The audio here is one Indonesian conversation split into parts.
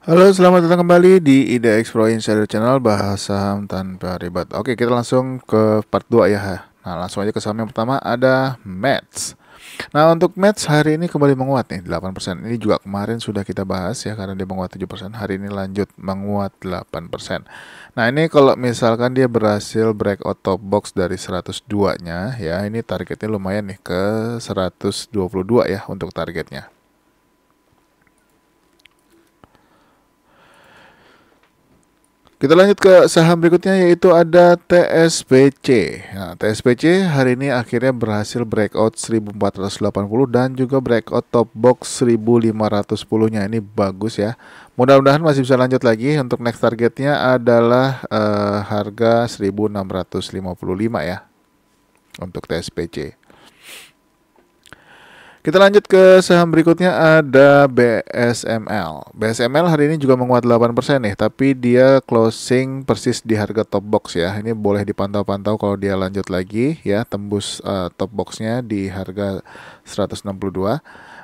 Halo, selamat datang kembali di IDX Pro Insider Channel, bahas saham tanpa ribet. Oke, kita langsung ke part 2 ya. Nah, langsung aja ke saham yang pertama, ada Mets. Nah, untuk Mets hari ini kembali menguat nih, 8%. Ini juga kemarin sudah kita bahas ya, karena dia menguat 7%. Hari ini lanjut menguat 8%. Nah, ini kalau misalkan dia berhasil breakout top box dari 102-nya ya, ini targetnya lumayan nih ke 122 ya untuk targetnya. Kita lanjut ke saham berikutnya, yaitu ada TSPC. Nah, TSPC hari ini akhirnya berhasil breakout 1480 dan juga breakout top box 1510-nya. Ini bagus ya. Mudah-mudahan masih bisa lanjut lagi. Untuk next targetnya adalah harga 1655 ya untuk TSPC. Kita lanjut ke saham berikutnya, ada BSML. BSML hari ini juga menguat 8% nih, tapi dia closing persis di harga top box ya. Ini boleh dipantau-pantau kalau dia lanjut lagi ya, tembus top boxnya di harga 162.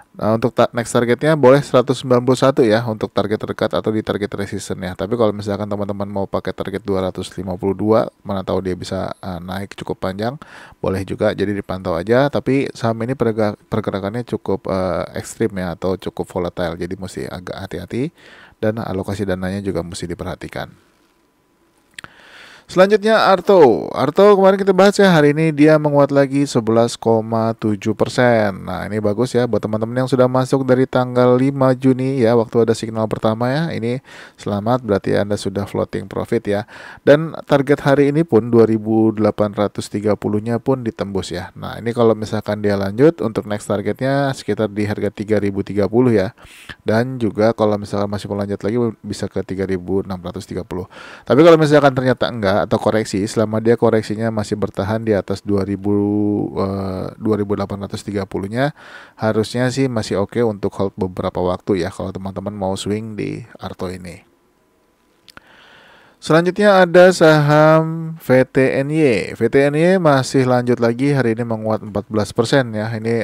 Nah, untuk next targetnya boleh 191 ya untuk target terdekat atau di target resistance ya. Tapi kalau misalkan teman-teman mau pakai target 252, mana tahu dia bisa naik cukup panjang, boleh juga, jadi dipantau aja. Tapi saham ini pergerakannya cukup ekstrim ya, atau cukup volatile, jadi mesti agak hati-hati dan alokasi dananya juga mesti diperhatikan. Selanjutnya Arto. Arto kemarin kita bahas ya, hari ini dia menguat lagi 11,7%. Nah, ini bagus ya buat teman-teman yang sudah masuk dari tanggal 5 Juni ya, waktu ada signal pertama ya. Ini selamat, berarti Anda sudah floating profit ya. Dan target hari ini pun 2830-nya pun ditembus ya. Nah, ini kalau misalkan dia lanjut, untuk next targetnya sekitar di harga 3030 ya. Dan juga kalau misalkan masih mau lanjut lagi bisa ke 3630. Tapi kalau misalkan ternyata enggak atau koreksi, selama dia koreksinya masih bertahan di atas 2000 2830-nya, harusnya sih masih oke untuk hold beberapa waktu ya kalau teman-teman mau swing di Arto ini. Selanjutnya ada saham VTNY. VTNY masih lanjut lagi, hari ini menguat 14% ya. Ini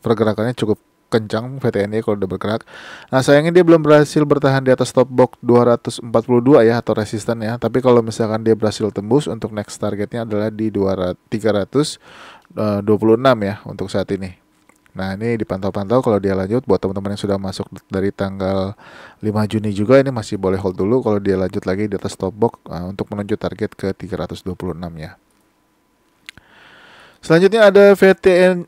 pergerakannya cukup kencang VTNY kalau udah bergerak. Nah, sayangnya dia belum berhasil bertahan di atas top box 242 ya, atau resisten ya. Tapi kalau misalkan dia berhasil tembus, untuk next targetnya adalah di 326 ya untuk saat ini. Nah, ini dipantau-pantau kalau dia lanjut. Buat teman-teman yang sudah masuk dari tanggal 5 Juni juga, ini masih boleh hold dulu kalau dia lanjut lagi di atas top box untuk menuju target ke 326 ya. Selanjutnya ada VTN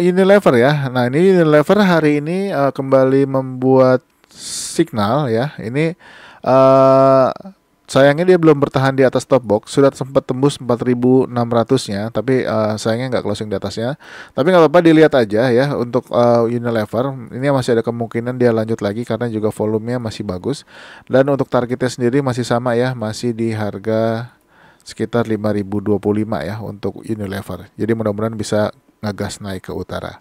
Unilever ya. Nah, ini Unilever hari ini kembali membuat signal ya. Ini uh, sayangnya dia belum bertahan di atas top box. Sudah sempat tembus 4600-nya, tapi sayangnya nggak closing di atasnya. Tapi nggak apa-apa, dilihat aja ya untuk Unilever. Ini masih ada kemungkinan dia lanjut lagi karena juga volumenya masih bagus. Dan untuk targetnya sendiri masih sama ya, masih di harga sekitar 5025 ya untuk Unilever. Jadi mudah-mudahan bisa ngegas naik ke utara.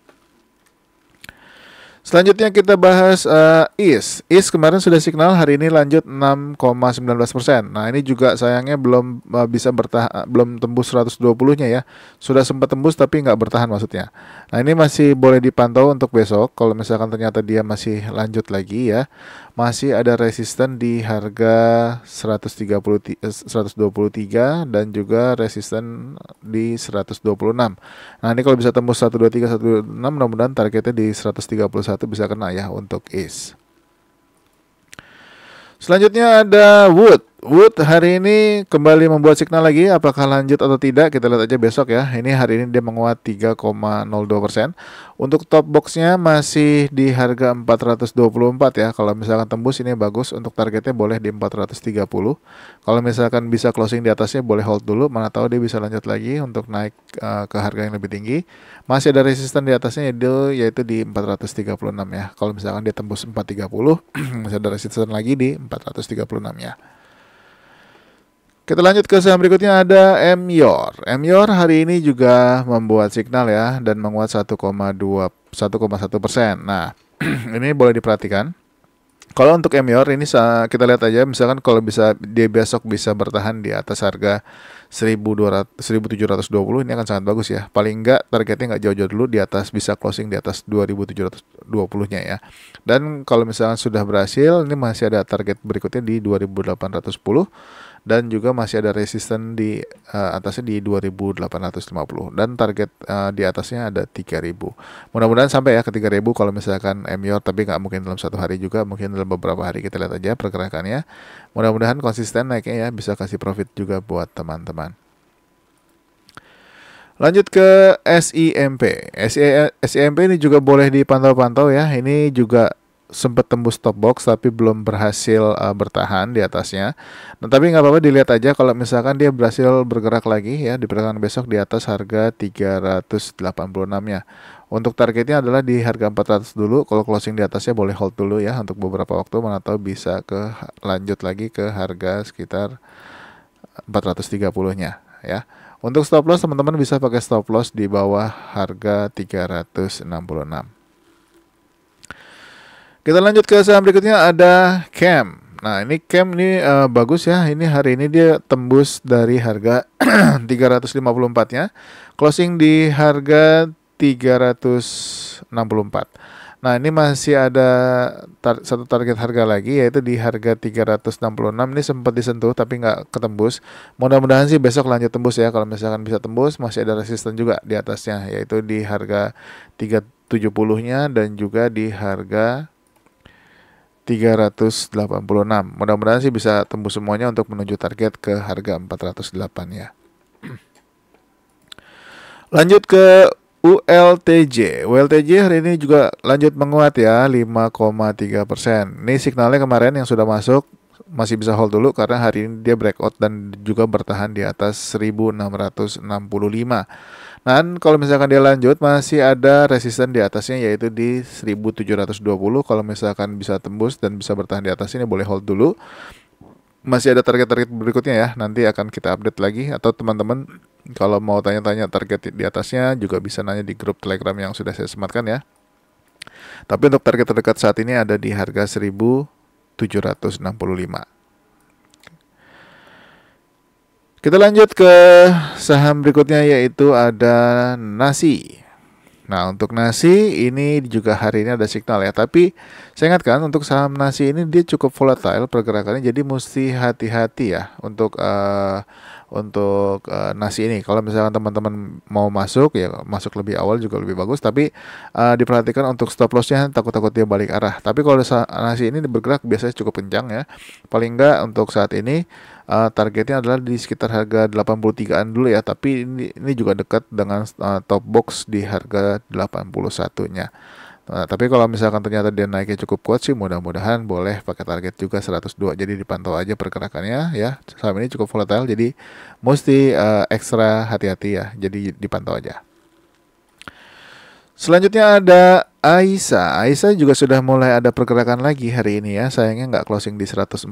Selanjutnya kita bahas IS. IS kemarin sudah signal, hari ini lanjut 6,19%. Nah, ini juga sayangnya belum bisa bertahan, belum tembus 120-nya ya. Sudah sempat tembus tapi nggak bertahan maksudnya. Nah, ini masih boleh dipantau untuk besok. Kalau misalkan ternyata dia masih lanjut lagi ya, masih ada resisten di harga 123 dan juga resisten di 126. Nah, ini kalau bisa tembus 123 126, mudah-mudahan targetnya di 131 bisa kena ya untuk ACE. Selanjutnya ada Wood. Wood hari ini kembali membuat signal lagi, apakah lanjut atau tidak kita lihat aja besok ya. Ini hari ini dia menguat 3,02%. Untuk top boxnya masih di harga 424 ya. Kalau misalkan tembus ini bagus, untuk targetnya boleh di 430. Kalau misalkan bisa closing di atasnya boleh hold dulu, mana tahu dia bisa lanjut lagi untuk naik ke harga yang lebih tinggi. Masih ada resisten di atasnya yaitu di 436 ya. Kalau misalkan dia tembus 430 masih ada resisten lagi di 436 ya. Kita lanjut ke saham berikutnya, ada Emyor. Emyor hari ini juga membuat signal ya dan menguat 1,1%. Nah, ini boleh diperhatikan. Kalau untuk Emyor ini kita lihat aja, misalkan kalau bisa dia besok bisa bertahan di atas harga 1720 ini akan sangat bagus ya. Paling enggak targetnya nggak jauh-jauh dulu, di atas, bisa closing di atas 2720-nya ya. Dan kalau misalkan sudah berhasil, ini masih ada target berikutnya di 2810 dan juga masih ada resisten di atasnya di 2850 dan target di atasnya ada 3000. Mudah-mudahan sampai ya ke 3000 kalau misalkan MYOR, tapi nggak mungkin dalam satu hari juga, mungkin dalam beberapa hari. Kita lihat aja pergerakannya. Mudah-mudahan konsisten naiknya ya, bisa kasih profit juga buat teman-teman. Lanjut ke SIMP. SIMP ini juga boleh dipantau-pantau ya. Ini juga sempat tembus top box tapi belum berhasil bertahan di atasnya. Nah, tapi nggak apa-apa, dilihat aja kalau misalkan dia berhasil bergerak lagi ya di perdagangan besok di atas harga 386-nya. Untuk targetnya adalah di harga 400 dulu. Kalau closing di atasnya boleh hold dulu ya untuk beberapa waktu, mana tahu bisa lanjut lagi ke harga sekitar 430-nya ya. Untuk stop loss teman-teman bisa pakai stop loss di bawah harga 366. Kita lanjut ke saham berikutnya, ada CAM. Nah, ini CAM ini bagus ya. Ini hari ini dia tembus dari harga 354-nya. Closing di harga 364. Nah, ini masih ada satu target harga lagi, yaitu di harga 366. Ini sempat disentuh tapi nggak ketembus. Mudah-mudahan sih besok lanjut tembus ya. Kalau misalkan bisa tembus, masih ada resisten juga di atasnya, yaitu di harga 370-nya dan juga di harga 386. Mudah-mudahan sih bisa tembus semuanya untuk menuju target ke harga 408 ya. Lanjut ke ULTJ. ULTJ hari ini juga lanjut menguat ya, 5,3%. Ini signalnya kemarin yang sudah masuk masih bisa hold dulu karena hari ini dia breakout dan juga bertahan di atas 1665. Dan kalau misalkan dia lanjut, masih ada resisten di atasnya, yaitu di 1720. Kalau misalkan bisa tembus dan bisa bertahan di atas ini, boleh hold dulu. Masih ada target-target berikutnya ya, nanti akan kita update lagi. Atau teman-teman kalau mau tanya-tanya target di atasnya juga bisa nanya di grup Telegram yang sudah saya sematkan ya. Tapi untuk target terdekat saat ini ada di harga 1765. Kita lanjut ke saham berikutnya, yaitu ada Nasi. Nah, untuk Nasi ini juga hari ini ada signal ya. Tapi saya ingatkan untuk saham Nasi ini dia cukup volatile pergerakannya, jadi mesti hati-hati ya untuk Nasi ini. Kalau misalkan teman-teman mau masuk ya, masuk lebih awal juga lebih bagus. Tapi diperhatikan untuk stop lossnya, takut-takut dia balik arah. Tapi kalau Nasi ini bergerak biasanya cukup kencang ya. Paling enggak untuk saat ini targetnya adalah di sekitar harga 83-an dulu ya. Tapi ini juga dekat dengan top box di harga 81-nya. Nah, tapi kalau misalkan ternyata dia naiknya cukup kuat sih, mudah-mudahan boleh pakai target juga 102. Jadi dipantau aja pergerakannya ya. Saham ini cukup volatile, jadi mesti ekstra hati-hati ya. Jadi dipantau aja. Selanjutnya ada Aisyah. Aisyah juga sudah mulai ada pergerakan lagi hari ini ya. Sayangnya nggak closing di 145,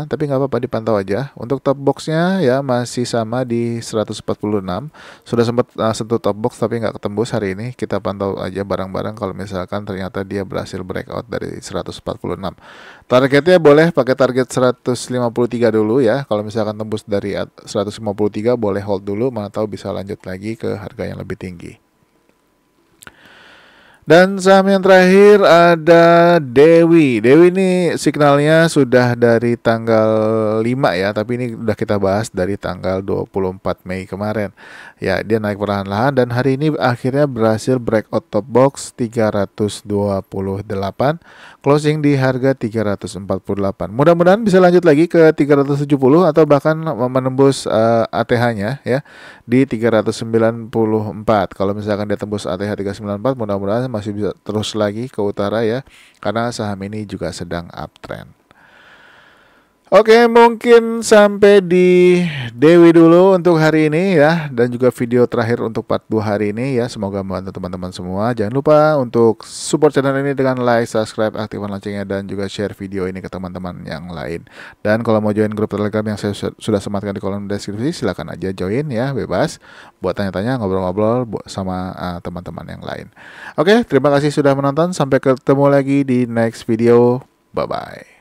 tapi nggak apa-apa, dipantau aja. Untuk top boxnya ya masih sama di 146. Sudah sempat sentuh top box tapi nggak ketembus hari ini. Kita pantau aja bareng-bareng kalau misalkan ternyata dia berhasil breakout dari 146. Targetnya boleh pakai target 153 dulu ya. Kalau misalkan tembus dari 153 boleh hold dulu, mana tahu bisa lanjut lagi ke harga yang lebih tinggi. Dan saham yang terakhir ada Dewi. Dewi ini signalnya sudah dari tanggal 5 ya, tapi ini udah kita bahas dari tanggal 24 Mei kemarin. Ya, dia naik perlahan-lahan dan hari ini akhirnya berhasil breakout top box 328, closing di harga 348. Mudah-mudahan bisa lanjut lagi ke 370 atau bahkan menembus ATH-nya ya di 394. Kalau misalkan dia tembus ATH 394, mudah-mudahan masih bisa terus lagi ke utara ya, karena saham ini juga sedang uptrend. Oke, mungkin sampai di Dewi dulu untuk hari ini ya, dan juga video terakhir untuk part 2 hari ini ya. Semoga membantu teman-teman semua. Jangan lupa untuk support channel ini dengan like, subscribe, aktifkan loncengnya, dan juga share video ini ke teman-teman yang lain. Dan kalau mau join grup Telegram yang saya sudah sematkan di kolom deskripsi, silakan aja join ya, bebas buat tanya-tanya, ngobrol-ngobrol sama teman-teman yang lain. Oke, terima kasih sudah menonton. Sampai ketemu lagi di next video. Bye-bye.